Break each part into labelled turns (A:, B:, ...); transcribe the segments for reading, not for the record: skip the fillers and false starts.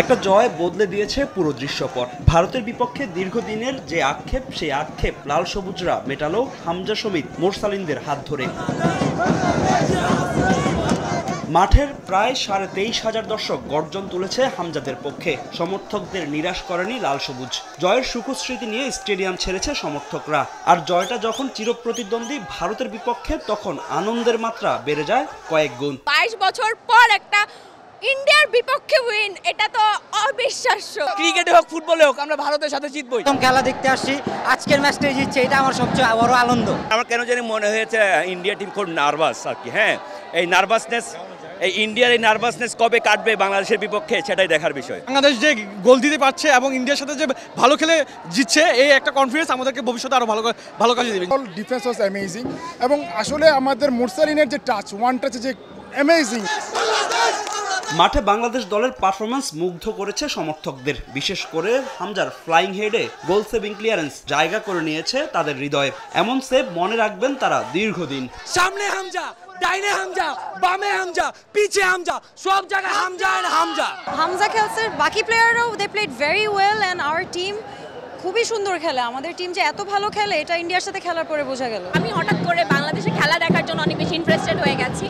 A: একটা জয় বদলে দিয়েছে পুরো দৃশ্যপট। ভারতের বিপক্ষে দীর্ঘদিনের যে আক্ষেপ, সেই আক্ষেপ লাল সবুজরা মেটালো হামজা সমিত মোরসালিনদের হাত ধরে। মাঠের প্রায় 23,500 দর্শক গর্জন তুলেছে হামজাদের পক্ষে। সমর্থকদের নিরাশ করেনি লাল সবুজ। জয়ের সুখস্মৃতি নিয়ে স্টেডিয়াম ছেড়েছে সমর্থকরা। আর জয়টা যখন চিরপ্রতিদ্বন্দ্বী ভারতের বিপক্ষে, তখন আনন্দের মাত্রা বেড়ে যায় কয়েক গুণ।
B: 22 বছর পর একটা ইন্ডিয়ার বিপক্ষে উইন, এটা তো অবিশ্বাস্য।
C: ক্রিকেটে হোক ফুটবলে হোক, আমরা ভারতের সাথে জিতবই।
D: প্রথম খেলা দেখতে আসছি, আজকের ম্যাচটা জিতছে, এটা আমার সবচেয়ে বড় আনন্দ।
E: আমার কেন জানি মনে হয়েছে ইন্ডিয়া টিম খুব নার্ভাস আর কি। হ্যাঁ, এই নার্ভাসনেস, এই ইন্ডিয়ার এই নার্ভাসনেস কবে কাটবে বাংলাদেশের বিপক্ষে, সেটাই দেখার বিষয়।
F: বাংলাদেশ যে গোল দিতে পারছে এবং ইন্ডিয়ার সাথে যে ভালো খেলে জিতছে, এই একটা কনফিডেন্স আমাদেরকে ভবিষ্যতে আরো ভালো কাজে দেবে।
G: ডিফেন্স ওয়াজ অ্যামেজিং এবং আসলে আমাদের মোরসালিনের যে টাচ, ওয়ান টাচ যে অ্যামেজিং।
A: মাঠে বাংলাদেশ দলের পারফরম্যান্স মুগ্ধ করেছে সমর্থকদের। বিশেষ করে হামজার ফ্লাইং হেডে গোল সেভিং ক্লিয়ারেন্স জায়গা করে নিয়েছে তাদের হৃদয়ে। এমন সেভ মনে রাখবেন তারা দীর্ঘদিন।
C: সামনে হামজা, ডাইনে হামজা, বামে হামজা, পিছে হামজা, সব জায়গায় হামজা আর হামজা।
B: হামজা খেলছে, বাকি প্লেয়াররাও they played very well and our team খুবই সুন্দর খেলে। আমাদের টিম যে এত ভালো খেলে, এটা ইন্ডিয়ার সাথে খেলার পরে বোঝা গেল। আমি হঠাৎ করে বাংলাদেশে খেলা দেখার জন্য অনেক বেশি ইন্টারেস্টেড হয়ে গেছি।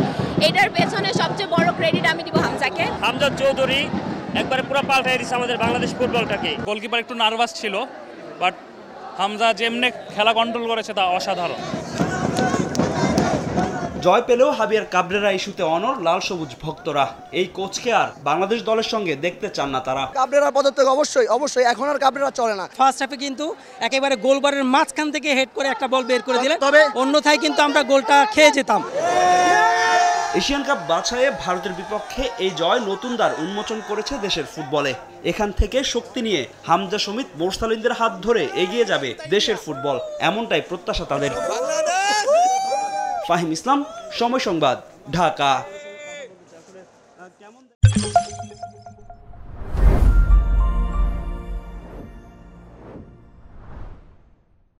B: এটার পেছনে সবচেয়ে বড় ক্রেডিট আমি দিব হামজাকে।
H: হামজা চৌধুরী একবারে পুরো পাল্টাই দিয়েছে আমাদের বাংলাদেশ ফুটবলটাকে। গোলকিপার একটু নার্ভাস ছিল, বাট হামজা যেমনে খেলা কন্ট্রোল করেছে তা অসাধারণ।
A: জয় পেলেও হাবিয়ার কাবরেরা ইস্যুতে অনড় লাল সবুজ ভক্তরা। এই কোচকে আর বাংলাদেশ দলের সঙ্গে দেখতে চান না তারা।
C: কাবরেরা পদত্যাগ অবশ্যই, এখন আর কাবরেরা চলে না।
D: ফার্স্ট হাফে কিন্তু একেবারে গোলবারের মাঝখান থেকে হেড করে একটা বল বের করে দিলেন, তবে অন্যথায় কিন্তু আমরা গোলটা খেয়ে যেতাম।
A: এশিয়ান কাপ বাছাইয়ে ভারতের বিপক্ষে এই জয় নতুন দ্বার উন্মোচন করেছে দেশের ফুটবলে। এখান থেকে শক্তি নিয়ে হামজা সমিত মোরসালিনদের হাত ধরে এগিয়ে যাবে দেশের ফুটবল, এমনটাই প্রত্যাশা তাদের। ফাহিম ইসলাম, সময় সংবাদ, ঢাকা।